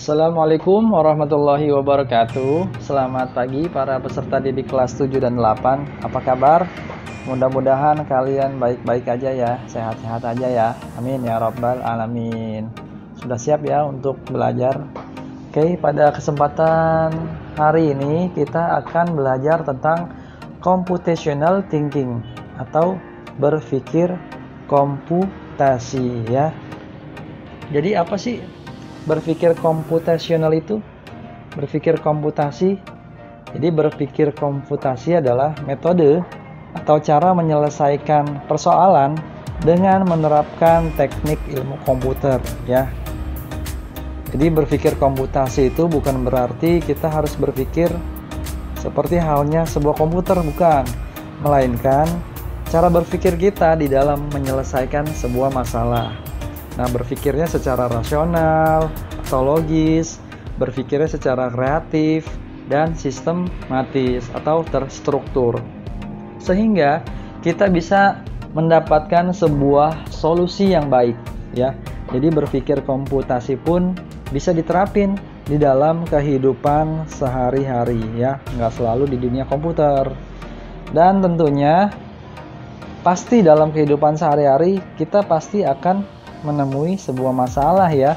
Assalamualaikum warahmatullahi wabarakatuh. Selamat pagi para peserta didik kelas 7 dan 8. Apa kabar? Mudah-mudahan kalian baik-baik aja ya, sehat-sehat aja ya. Amin ya rabbal alamin. Sudah siap ya untuk belajar? Oke, pada kesempatan hari ini kita akan belajar tentang computational thinking atau berpikir komputasi ya. Jadi apa sih berpikir komputasional itu? Berpikir komputasi. Jadi berpikir komputasi adalah metode atau cara menyelesaikan persoalan dengan menerapkan teknik ilmu komputer ya. Jadi berpikir komputasi itu bukan berarti kita harus berpikir seperti halnya sebuah komputer, bukan. Melainkan cara berpikir kita di dalam menyelesaikan sebuah masalah. Nah, berpikirnya secara rasional atau logis, berpikirnya secara kreatif dan sistematis atau terstruktur. Sehingga kita bisa mendapatkan sebuah solusi yang baik ya. Jadi berpikir komputasi pun bisa diterapin di dalam kehidupan sehari-hari ya, nggak selalu di dunia komputer. Dan tentunya pasti dalam kehidupan sehari-hari kita pasti akan menemui sebuah masalah ya.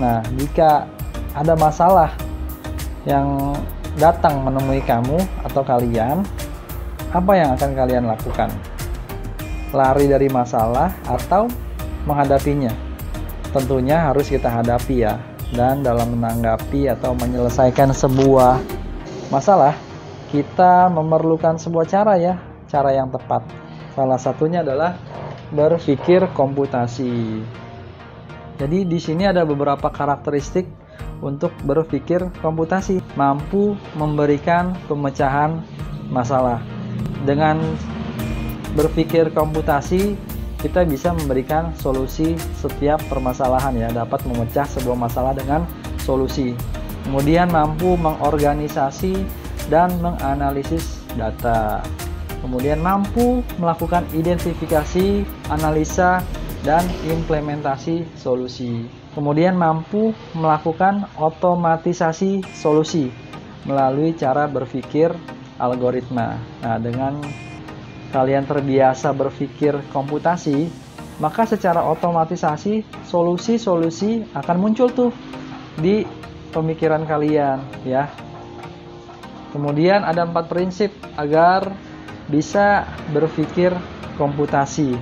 Nah, jika ada masalah yang datang menemui kamu atau kalian, apa yang akan kalian lakukan? Lari dari masalah atau menghadapinya? Tentunya harus kita hadapi ya. Dan dalam menanggapi atau menyelesaikan sebuah masalah, kita memerlukan sebuah cara ya, cara yang tepat. Salah satunya adalah berpikir komputasi. Jadi di sini ada beberapa karakteristik untuk berpikir komputasi. Mampu memberikan pemecahan masalah. Dengan berpikir komputasi, kita bisa memberikan solusi setiap permasalahan ya, dapat memecah sebuah masalah dengan solusi. Kemudian mampu mengorganisasi dan menganalisis data. Kemudian mampu melakukan identifikasi, analisa, dan implementasi solusi. Kemudian mampu melakukan otomatisasi solusi melalui cara berpikir algoritma. Nah, dengan kalian terbiasa berpikir komputasi, maka secara otomatisasi solusi-solusi akan muncul tuh di pemikiran kalian ya. Kemudian ada 4 prinsip agar bisa berpikir komputasi.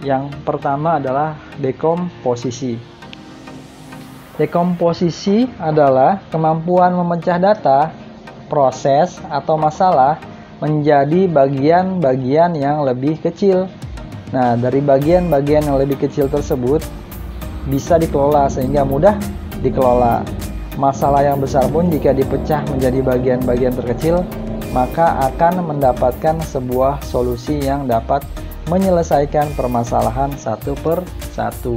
Yang pertama adalah dekomposisi. Dekomposisi adalah kemampuan memecah data, proses, atau masalah menjadi bagian-bagian yang lebih kecil. Nah, dari bagian-bagian yang lebih kecil tersebut bisa dikelola sehingga mudah dikelola. Masalah yang besar pun jika dipecah menjadi bagian-bagian terkecil, maka akan mendapatkan sebuah solusi yang dapat menyelesaikan permasalahan satu per satu.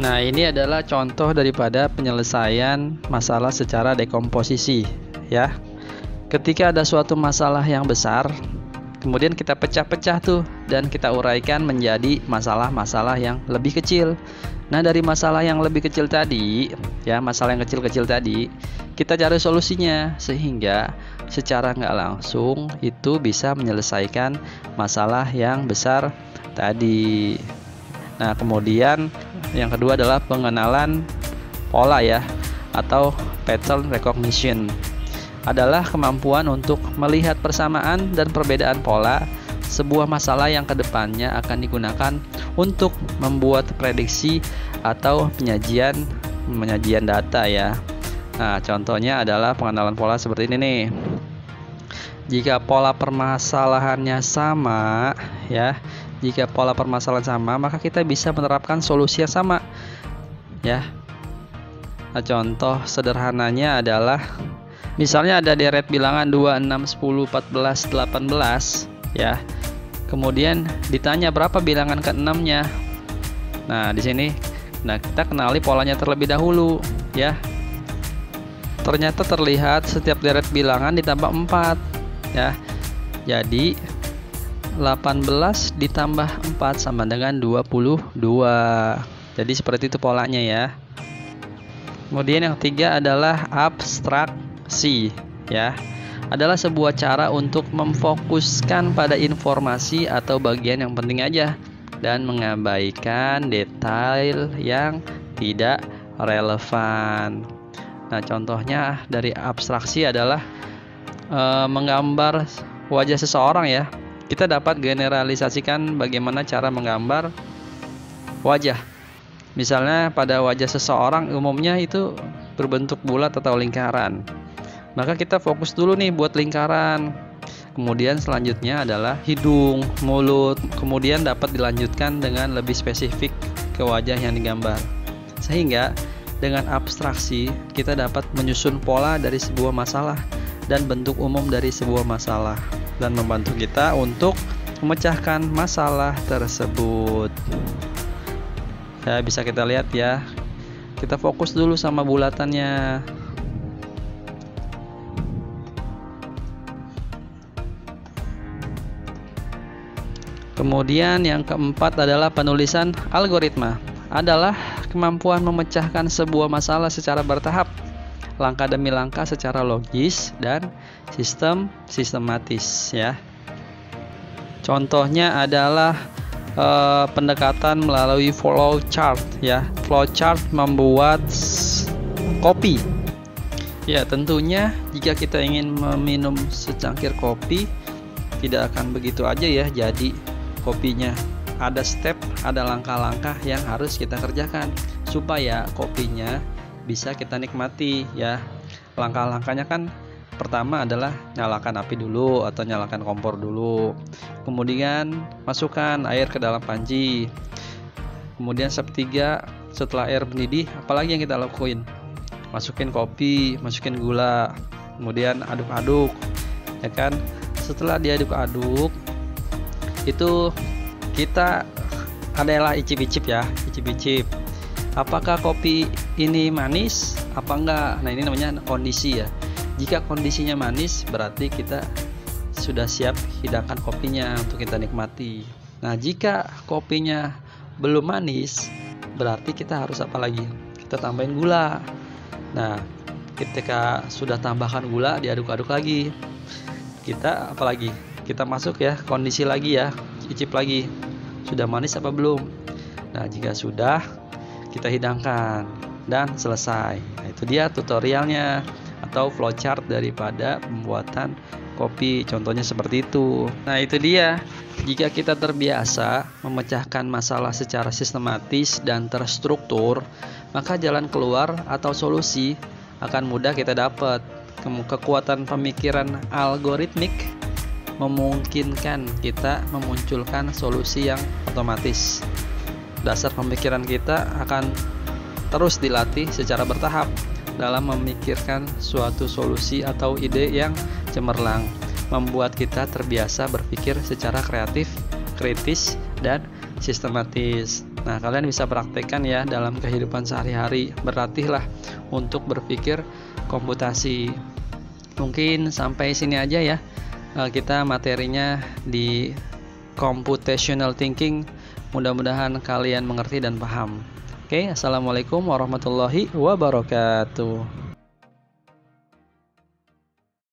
Nah, ini adalah contoh daripada penyelesaian masalah secara dekomposisi ya. Ketika ada suatu masalah yang besar, kemudian kita pecah-pecah tuh dan kita uraikan menjadi masalah-masalah yang lebih kecil. Nah, dari masalah yang lebih kecil tadi, ya masalah yang kecil-kecil tadi, kita cari solusinya sehingga secara nggak langsung itu bisa menyelesaikan masalah yang besar tadi. Nah, kemudian yang kedua adalah pengenalan pola ya, atau pattern recognition. Adalah kemampuan untuk melihat persamaan dan perbedaan pola sebuah masalah yang kedepannya akan digunakan untuk membuat prediksi atau penyajian data ya. Nah, contohnya adalah pengenalan pola seperti ini nih. Jika pola permasalahannya sama ya, jika pola permasalahan sama, maka kita bisa menerapkan solusi yang sama ya. Nah, contoh sederhananya adalah misalnya ada deret bilangan 2, 6, 10, 14, 18 ya. Kemudian ditanya berapa bilangan ke-6-nya. Nah, di sini kita kenali polanya terlebih dahulu ya. Ternyata terlihat setiap deret bilangan ditambah 4 ya. Jadi 18 ditambah 4 sama dengan 22. Jadi seperti itu polanya ya. Kemudian yang ketiga adalah abstraksi, ya. Adalah sebuah cara untuk memfokuskan pada informasi atau bagian yang penting aja dan mengabaikan detail yang tidak relevan. Nah, contohnya dari abstraksi adalah menggambar wajah seseorang, ya. Kita dapat generalisasikan bagaimana cara menggambar wajah. Misalnya pada wajah seseorang umumnya itu berbentuk bulat atau lingkaran. Maka kita fokus dulu nih buat lingkaran. Kemudian selanjutnya adalah hidung, mulut. Kemudian dapat dilanjutkan dengan lebih spesifik ke wajah yang digambar. Sehingga dengan abstraksi kita dapat menyusun pola dari sebuah masalah dan bentuk umum dari sebuah masalah dan membantu kita untuk memecahkan masalah tersebut. Ya, bisa kita lihat ya. Kita fokus dulu sama bulatannya. Kemudian yang keempat adalah penulisan algoritma. Adalah kemampuan memecahkan sebuah masalah secara bertahap, langkah demi langkah secara logis dan sistematis, ya. Contohnya adalah pendekatan melalui flow chart, ya. Flow chart membuat kopi. Ya, tentunya jika kita ingin meminum secangkir kopi, tidak akan begitu aja ya jadi kopinya. Ada step, ada langkah-langkah yang harus kita kerjakan supaya kopinya bisa kita nikmati, ya. Langkah-langkahnya kan pertama adalah nyalakan api dulu atau nyalakan kompor dulu. Kemudian masukkan air ke dalam panci. Kemudian step 3, setelah air mendidih, apalagi yang kita lakuin? Masukin kopi, masukin gula. Kemudian aduk-aduk, ya kan? Setelah diaduk-aduk, itu kita adalah icip-icip, ya, icip-icip. Apakah kopi ini manis apa enggak? Nah, ini namanya kondisi, ya. Jika kondisinya manis, berarti kita sudah siap hidangkan kopinya untuk kita nikmati. Nah, jika kopinya belum manis, berarti kita harus apa lagi? Kita tambahin gula. Nah, ketika sudah tambahkan gula, diaduk-aduk lagi. Kita apa lagi? Kita masuk, ya, kondisi lagi, ya, icip lagi. Sudah manis apa belum? Nah, jika sudah, kita hidangkan dan selesai. Nah, itu dia tutorialnya atau flowchart daripada pembuatan kopi. Contohnya seperti itu. Nah, itu dia. Jika kita terbiasa memecahkan masalah secara sistematis dan terstruktur, maka jalan keluar atau solusi akan mudah kita dapat. Kekuatan pemikiran algoritmik memungkinkan kita memunculkan solusi yang otomatis. Dasar pemikiran kita akan terus dilatih secara bertahap dalam memikirkan suatu solusi atau ide yang cemerlang, membuat kita terbiasa berpikir secara kreatif, kritis, dan sistematis. Nah, kalian bisa praktekkan ya dalam kehidupan sehari-hari. Berlatihlah untuk berpikir komputasi. Mungkin sampai sini aja ya. Kita materinya di computational thinking. Mudah-mudahan kalian mengerti dan paham. Oke, assalamualaikum warahmatullahi wabarakatuh.